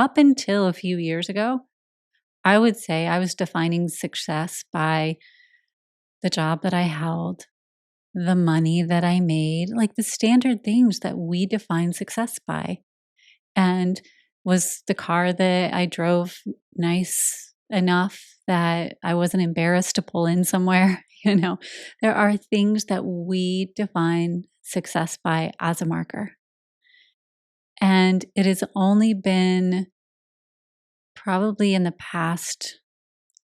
up until a few years ago, I would say I was defining success by the job that I held, the money that I made, like the standard things that we define success by. And was the car that I drove nice enough that I wasn't embarrassed to pull in somewhere? There are things that we define success by as a marker. And it has only been probably in the past,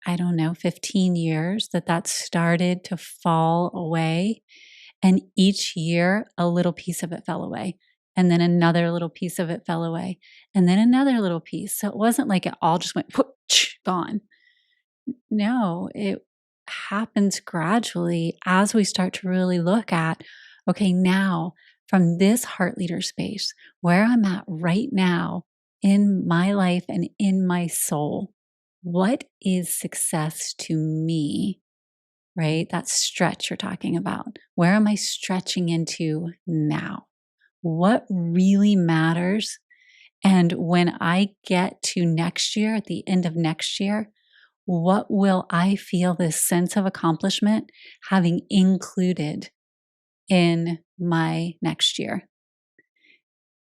I don't know, 15 years that started to fall away. And each year, a little piece of it fell away. And then another little piece of it fell away. And then another little piece. So it wasn't like it all just went whoosh, gone. No, it happens gradually as we start to really look at, okay, now from this heart leader space, where I'm at right now in my life and in my soul, what is success to me? Right? That stretch you're talking about. Where am I stretching into now? What really matters? And when I get to next year, at the end of next year, what will I feel this sense of accomplishment having included in my next year?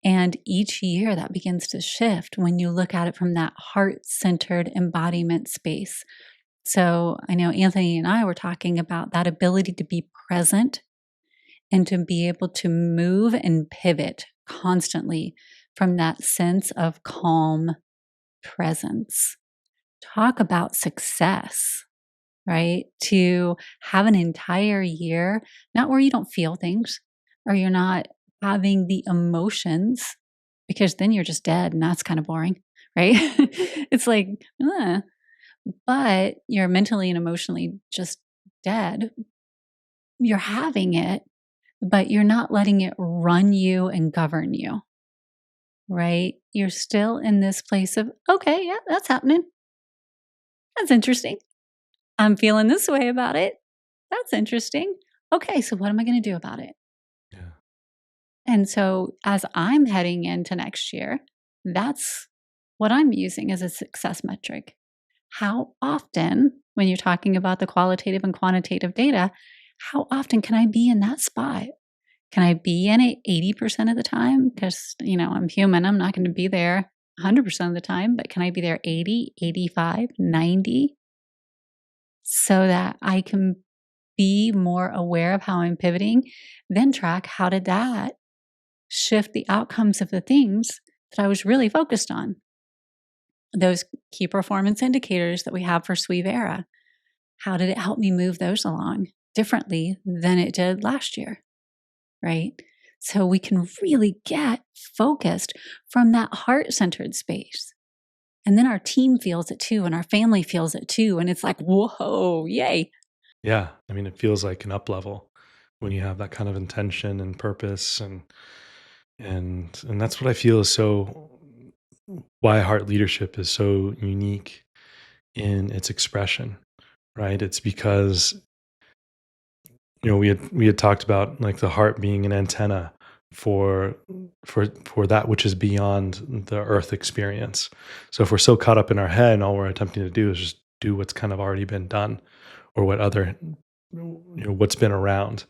And each year that begins to shift when you look at it from that heart-centered embodiment space. So I know Anthony and I were talking about that ability to be present and to be able to move and pivot constantly from that sense of calm presence. Talk about success, right? To have an entire year, not where you don't feel things or you're not having the emotions, because then you're just dead and that's kind of boring, right? It's like, but you're mentally and emotionally just dead. You're having it, but you're not letting it run you and govern you, right? You're still in this place of, okay, yeah, that's happening. That's interesting. I'm feeling this way about it. That's interesting. Okay, so what am I going to do about it? Yeah. And so as I'm heading into next year, that's what I'm using as a success metric. How often, when you're talking about the qualitative and quantitative data, how often can I be in that spot? Can I be in it 80% of the time? Because, I'm human. I'm not going to be there 100% of the time, but can I be there 80, 85, 90? So that I can be more aware of how I'm pivoting, then track how did that shift the outcomes of the things that I was really focused on. Those key performance indicators that we have for Sweeve Era. How did it help me move those along differently than it did last year? Right? So we can really get focused from that heart-centered space. And then our team feels it too, and our family feels it too. And it's like, whoa, yay. Yeah. I mean, it feels like an up level when you have that kind of intention and purpose, and that's what I feel is so why heart leadership is so unique in its expression, right? It's because we had talked about like the heart being an antenna for for that which is beyond the earth experience. So if we're so caught up in our head and all we're attempting to do is just do what's kind of already been done or what other what's been around,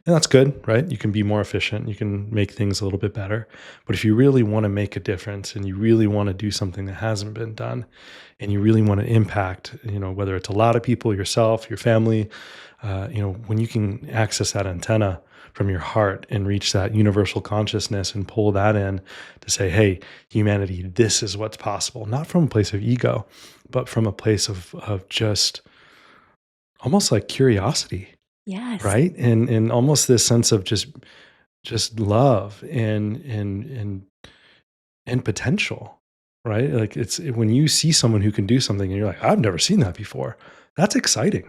and that's good, right? You can be more efficient, you can make things a little bit better, but if you really want to make a difference and you really want to do something that hasn't been done and you really want to impact, whether it's a lot of people, yourself, your family, when you can access that antenna from your heart and reach that universal consciousness and pull that in to say, hey, humanity, this is what's possible, not from a place of ego, but from a place of just almost like curiosity, Yes. right? And almost this sense of just love and potential, right? Like it's when you see someone who can do something and you're like, I've never seen that before. That's exciting.